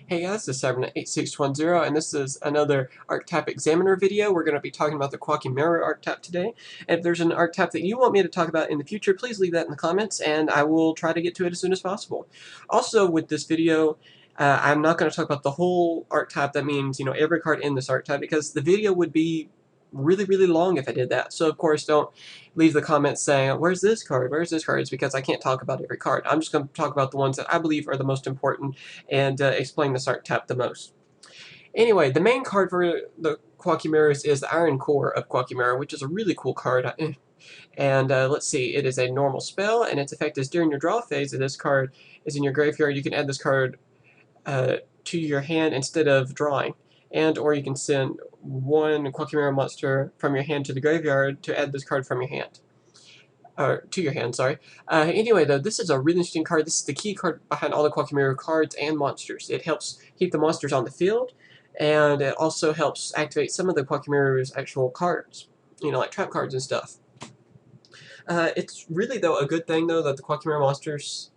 Hey guys, this is CyberKnight8610, and this is another Archetype Examiner video. We're going to be talking about the Koaki Meiru archetype today. And if there's an archetype that you want me to talk about in the future, please leave that in the comments, and I will try to get to it as soon as possible. Also, with this video, I'm not going to talk about the whole archetype. That means, every card in this archetype, because the video would be really long if I did that. So, of course, don't leave the comments saying, where's this card? Where's this card? It's because I can't talk about every card. I'm just going to talk about the ones that I believe are the most important and explain this archetype the most. Anyway, the main card for the Koaki Meiru is the Iron Core of Koaki Meiru, which is a really cool card. And let's see, it is a normal spell, and its effect is during your draw phase. If this card is in your graveyard, you can add this card to your hand instead of drawing. And or you can send one Koaki Meiru monster from your hand to the graveyard to add this card from your hand. To your hand, sorry. Anyway, though, this is a really interesting card. This is the key card behind all the Koaki Meiru cards and monsters. It helps keep the monsters on the field, and it also helps activate some of the Koaki Meiru's actual cards, like trap cards and stuff. It's really, though, a good thing, though, that the Koaki Meiru monsters,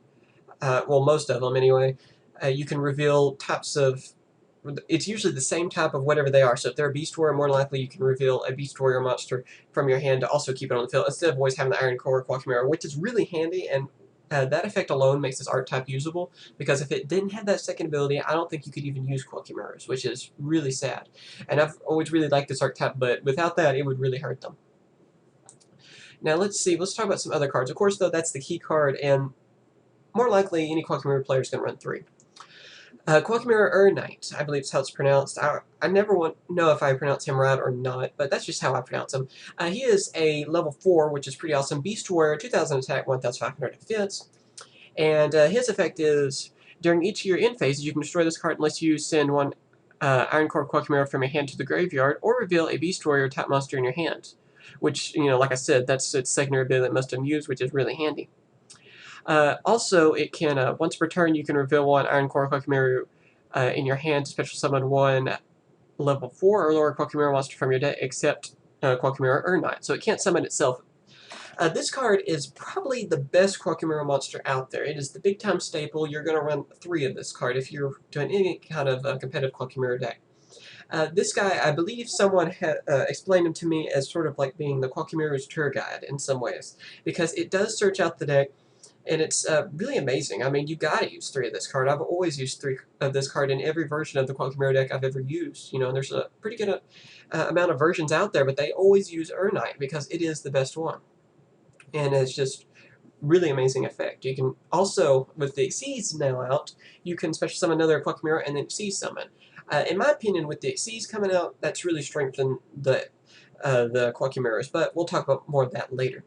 well, most of them anyway, you can reveal types of. It's usually the same type of whatever they are. So if they're a Beast Warrior, more likely you can reveal a Beast Warrior monster from your hand to also keep it on the field, instead of always having the Iron Core or Koaki Meiru, which is really handy, and that effect alone makes this archetype usable, because if it didn't have that second ability, I don't think you could even use Koaki Meirus, which is really sad. And I've always really liked this archetype, but without that, it would really hurt them. Now let's talk about some other cards. Of course, though, that's the key card, and more likely any Koaki Meiru player is going to run 3. Koaki Meiru, I believe is how it's pronounced. I never know if I pronounce him right or not, but that's just how I pronounce him. He is a level 4, which is pretty awesome. Beast Warrior, 2000 attack, 1500 defense. And his effect is, during each of your end phases, you can destroy this card unless you send one Iron Core Koaki Meiru from your hand to the graveyard, or reveal a Beast Warrior type monster in your hand. Which, like I said, that's its secondary ability that most of them use, which is really handy. Also, it can, once per turn, you can reveal one Iron Core Koaki Meiru in your hand to special summon one level 4 or lower Koaki Meiru monster from your deck, except Koaki Meiru Knight. So it can't summon itself. This card is probably the best Koaki Meiru monster out there. It is the big time staple. You're going to run 3 of this card if you're doing any kind of competitive Koaki Meiru deck. This guy, I believe someone had explained him to me as sort of like being the Koaki Meiru's tour guide in some ways, because it does search out the deck. And it's really amazing. I mean, you gotta use 3 of this card. I've always used 3 of this card in every version of the Koaki Meiru deck I've ever used. And there's a pretty good amount of versions out there, but they always use Knight because it is the best one. And it's just really amazing effect. You can also, with the Xyz now out, you can special summon another Koaki Meiru and then Xyz summon. In my opinion, with the Xyz coming out, that's really strengthened the Koaki Meirus, but we'll talk about more of that later.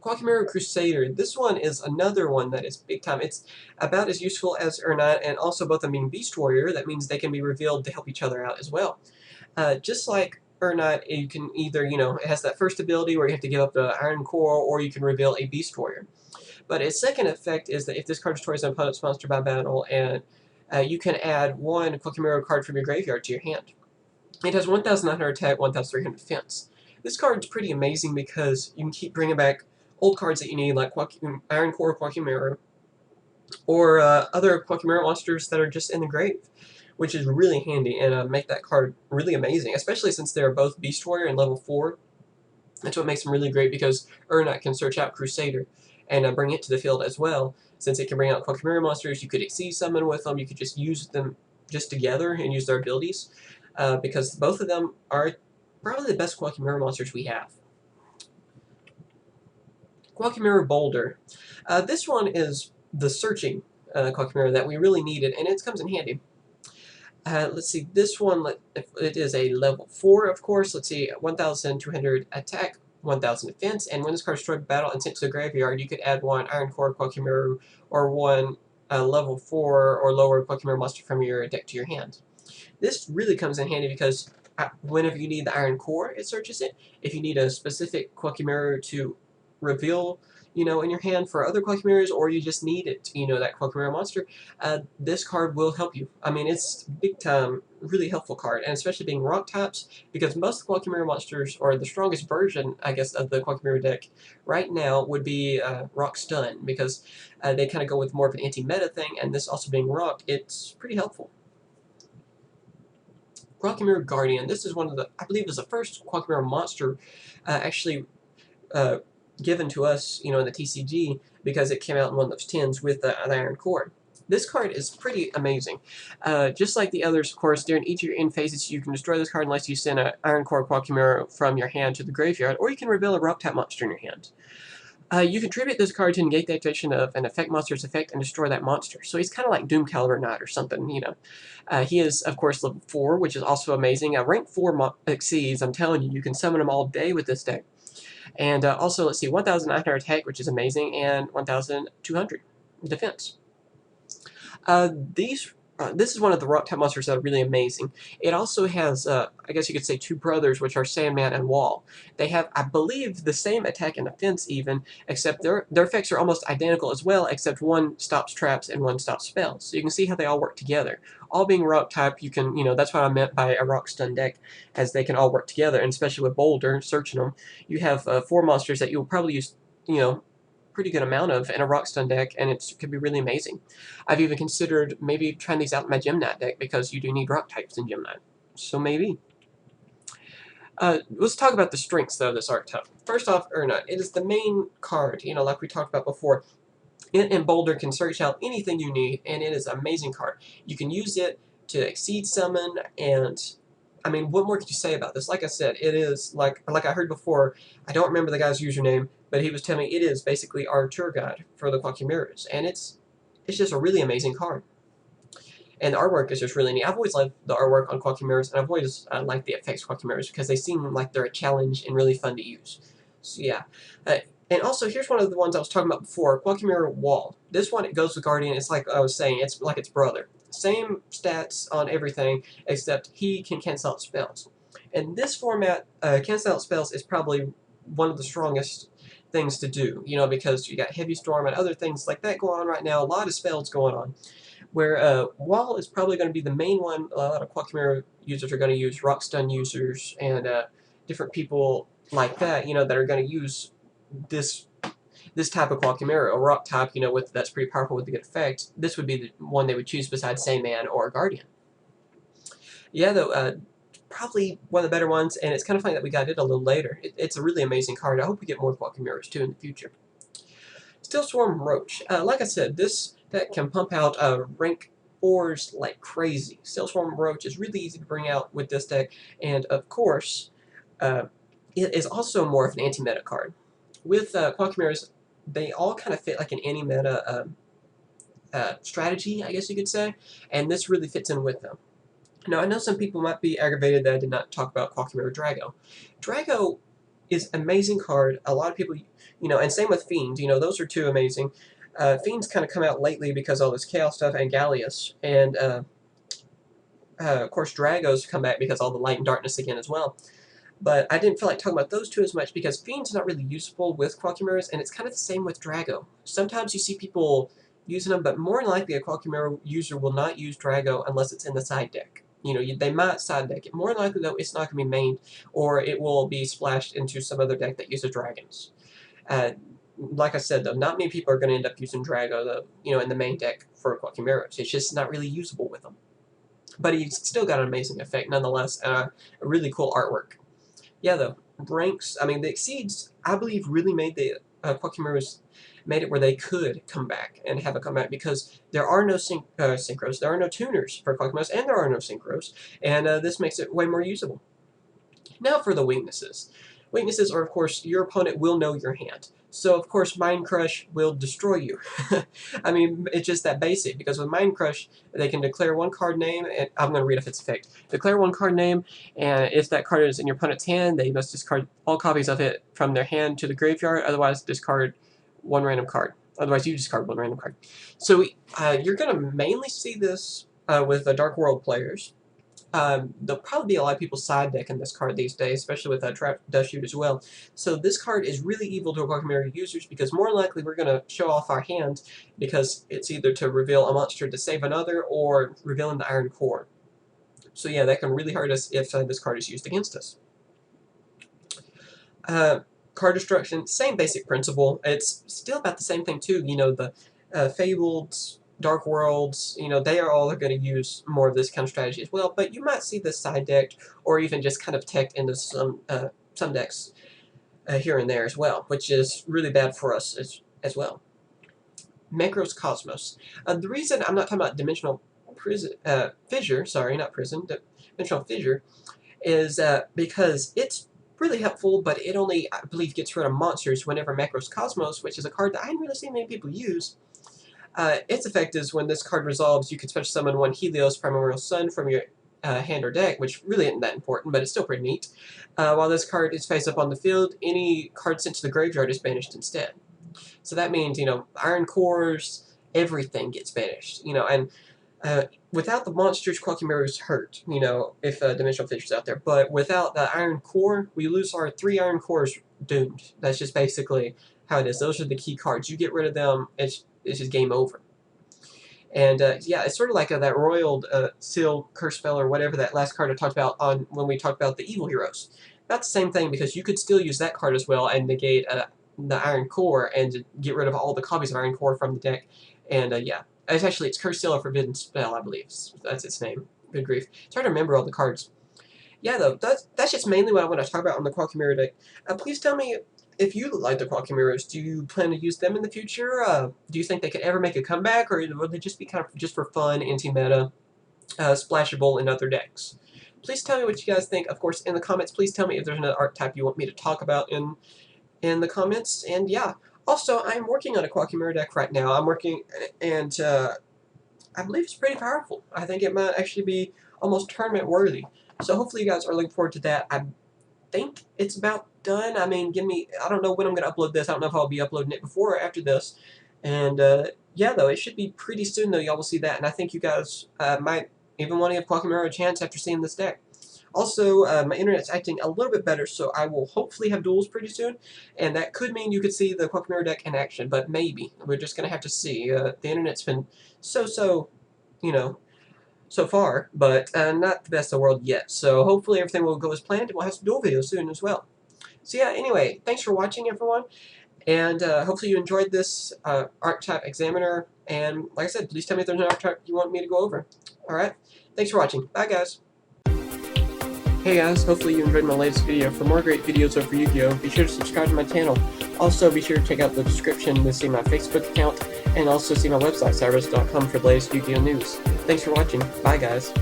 Koaki Meiru Crusader, this one is another one that is big time. It's about as useful as Knight, and also both of them being Beast Warrior, that means they can be revealed to help each other out as well. Just like Knight, you can either, it has that first ability where you have to give up the Iron Core, or you can reveal a Beast Warrior. But its second effect is that if this card destroys an opponent's monster by battle, and you can add one Koaki Meiru card from your graveyard to your hand. It has 1900 attack, 1300 defense. This card's pretty amazing because you can keep bringing back old cards that you need, like Iron Core Koaki Meiru, or other Koaki Meiru monsters that are just in the grave, which is really handy and make that card really amazing, especially since they're both Beast Warrior and level 4. That's what makes them really great, because Knight can search out Crusader and bring it to the field as well. Since it can bring out Koaki Meiru monsters, you could Xyz summon with them, you could just use them just together and use their abilities, because both of them are probably the best Koaki Meiru monsters we have. Koaki Meiru Boulder. This one is the searching Koaki Meiru that we really needed, and it comes in handy. Let's see, this one, it is a level 4, of course. Let's see, 1200 attack, 1000 defense, and when this card is destroyed by battle and sent to the graveyard, you could add one Iron Core Koaki Meiru or one level 4 or lower Koaki Meiru monster from your deck to your hand. This really comes in handy because whenever you need the Iron Core, it searches it. If you need a specific Koaki Meiru to reveal, in your hand for other Koaki Mirrors, or you just need it, that Koaki Mirror monster, this card will help you. I mean, it's big time, really helpful card, and especially being rock types, because most Koaki Mirror monsters, or the strongest version, I guess, of the Koaki Mirror deck right now would be Rock Stun, because they kind of go with more of an anti-meta thing, and this also being rock, it's pretty helpful. Koaki Mirror Guardian. This is one of the, I believe, is the first Koaki Mirror monster actually given to us, in the TCG, because it came out in one of those tins with the Iron Core. This card is pretty amazing. Just like the others, of course, during each of your end phases, you can destroy this card unless you send an Iron Core Koaki Mirror from your hand to the graveyard, or you can reveal a rock type monster in your hand. You contribute this card to negate the activation of an effect monster's effect and destroy that monster. So he's kind of like Doom Caliber Knight or something, he is, of course, level 4, which is also amazing. Rank 4 exceeds, I'm telling you, you can summon them all day with this deck. And also, let's see, 1,900 attack, which is amazing, and 1,200 defense. This is one of the rock type monsters that are really amazing. It also has, I guess you could say, two brothers, which are Sandman and Wall. They have, I believe, the same attack and defense even, except their effects are almost identical as well, except one stops traps and one stops spells. So you can see how they all work together. All being rock type, you can, that's what I meant by a rock stun deck, as they can all work together, and especially with Boulder, searching them, you have 4 monsters that you'll probably use, pretty good amount of in a rock stun deck, and it could be really amazing. I've even considered maybe trying these out in my Gem-Knight deck, because you do need rock types in Gem-Knight. So maybe. Let's talk about the strengths, though, of this archetype. First off, Urna, it is the main card, like we talked about before. It and Boulder can search out anything you need, and it is an amazing card. You can use it to exceed summon, and I mean, what more could you say about this? Like I said, it is, like I heard before, I don't remember the guy's username, but he was telling me it is basically our tour guide for the Koaki Mirrors, and it's just a really amazing card. And the artwork is just really neat. I've always liked the artwork on Koaki Mirrors, and I've always liked the effects of Koaki Mirrors, because they seem like they're a challenge and really fun to use. So yeah. And also, here's one of the ones I was talking about before, Koaki Mirror Wall. This one, it goes with Guardian. It's like I was saying, it's like its brother. Same stats on everything, except he can cancel out spells. In this format, cancel out spells is probably one of the strongest things to do, because you got Heavy Storm and other things like that going on right now, a lot of spells going on. Where Wall is probably going to be the main one. A lot of Koaki Mirror users are going to use, Rock Stun users, and different people like that, that are going to use this type of Koaki Mirror, a rock type, that's pretty powerful with a good effect. This would be the one they would choose besides Sandman or Guardian. Yeah, though, probably one of the better ones, and it's kind of funny that we got it a little later. It's a really amazing card. I hope we get more Koaki Mirrors, too, in the future. Steel Swarm Roach. Like I said, this deck can pump out rank 4s like crazy. Steel Swarm Roach is really easy to bring out with this deck, and of course, it is also more of an anti-meta card. With Koaki Mirrors, they all kind of fit like an anti-meta strategy, I guess you could say, and this really fits in with them. Now, I know some people might be aggravated that I did not talk about Koaki Mirror Drago. Drago is an amazing card. A lot of people, and same with Fiend, those are two amazing. Fiend's kind of come out lately because of all this Chaos stuff, and Gallius, and of course Drago's come back because of all the Light and Darkness again as well. But I didn't feel like talking about those two as much, because Fiend's not really useful with Koaki Mirrors, and it's kind of the same with Drago. Sometimes you see people using them, but more than likely a Koaki Mirror user will not use Drago unless it's in the side deck. They might side deck it. More than likely, though, it's not going to be mained, or it will be splashed into some other deck that uses dragons. Like I said, though, not many people are going to end up using Drago, though, in the main deck for Koaki Mirrors. It's just not really usable with them. But he's still got an amazing effect, nonetheless, and a really cool artwork. Yeah, though, ranks, I mean, the Exceeds, I believe, really made the Koaki Mirrors, made it where they could come back and have a comeback, because there are no synchros, there are no tuners for Koaki Mirrors, and there are no synchros, and this makes it way more usable. Now for the weaknesses. Weaknesses are, of course, your opponent will know your hand. So, of course, Mind Crush will destroy you. I mean, it's just that basic, because with Mind Crush, they can declare one card name, and I'm going to read off its effect. Declare one card name, and if that card is in your opponent's hand, they must discard all copies of it from their hand to the graveyard, otherwise discard one random card. Otherwise, you discard one random card. So, you're going to mainly see this with the Dark World players. there'll probably be a lot of people side decking this card these days, especially with Trap Dust Shoot as well. So this card is really evil to Koaki Meiru users because more likely we're going to show off our hand because it's either to reveal a monster to save another or revealing the Iron Core. So yeah, that can really hurt us if this card is used against us. Card destruction, same basic principle. It's still about the same thing too. You know, the Fabled, Dark Worlds, you know, they are all going to use more of this kind of strategy as well, but you might see this side decked or even just kind of teched into some decks here and there as well, which is really bad for us as well. Macro's Cosmos. The reason I'm not talking about Dimensional Fissure, sorry, not Prison, Dimensional Fissure, is because it's really helpful, but it only, I believe, gets rid of monsters whenever Macro's Cosmos, which is a card that I haven't really seen many people use. Its effect is when this card resolves, you can special summon one Helios Primordial Sun from your hand or deck, which really isn't that important, but it's still pretty neat. While this card is face up on the field, any card sent to the graveyard is banished instead. So that means, you know, Iron Cores, everything gets banished, you know, and without the monsters, Koaki Meiru's hurt, you know, if Dimensional Fissure's out there. But without the Iron Core, we lose our 3 Iron Cores doomed. That's just basically how it is. Those are the key cards. You get rid of them, it's just game over. And yeah, it's sort of like that Roiled Seal Curse Spell or whatever that last card I talked about on when we talked about the Evil Heroes. About the same thing because you could still use that card as well and negate the Iron Core and get rid of all the copies of Iron Core from the deck. And yeah. It's Curse Seal or Forbidden Spell, I believe. That's its name. Good grief. It's hard to remember all the cards. Yeah, though, that's just mainly what I want to talk about on the Koaki Meiru deck. Please tell me if you like the Koaki Meirus. Do you plan to use them in the future? Do you think they could ever make a comeback, or will they just be kind of just for fun, anti-meta, splashable in other decks? Please tell me what you guys think. Of course, in the comments, please tell me if there's another archetype you want me to talk about in the comments. And yeah. Also, I'm working on a Koaki Meiru deck right now. I'm working, and I believe it's pretty powerful. I think it might actually be almost tournament worthy. So hopefully you guys are looking forward to that. I think it's about done. I mean, I don't know when I'm going to upload this. I don't know if I'll be uploading it before or after this. And yeah, though, it should be pretty soon, though. Y'all will see that. And I think you guys might even want to give Koaki Meiru a chance after seeing this deck. Also, my internet's acting a little bit better, so I will hopefully have duels pretty soon, and that could mean you could see the Koaki Meiru deck in action, but maybe. We're just going to have to see. The internet's been so, you know, so far, but not the best in the world yet, so hopefully everything will go as planned, and we'll have some duel videos soon as well. So yeah, anyway, thanks for watching, everyone, and hopefully you enjoyed this Archetype Examiner, and like I said, please tell me if there's an archetype you want me to go over. Alright, thanks for watching. Bye, guys. Hey guys, hopefully you enjoyed my latest video. For more great videos over Yu-Gi-Oh, be sure to subscribe to my channel. Also, be sure to check out the description to see my Facebook account, and also see my website, CyberKnight.com, for the latest Yu-Gi-Oh news. Thanks for watching. Bye guys.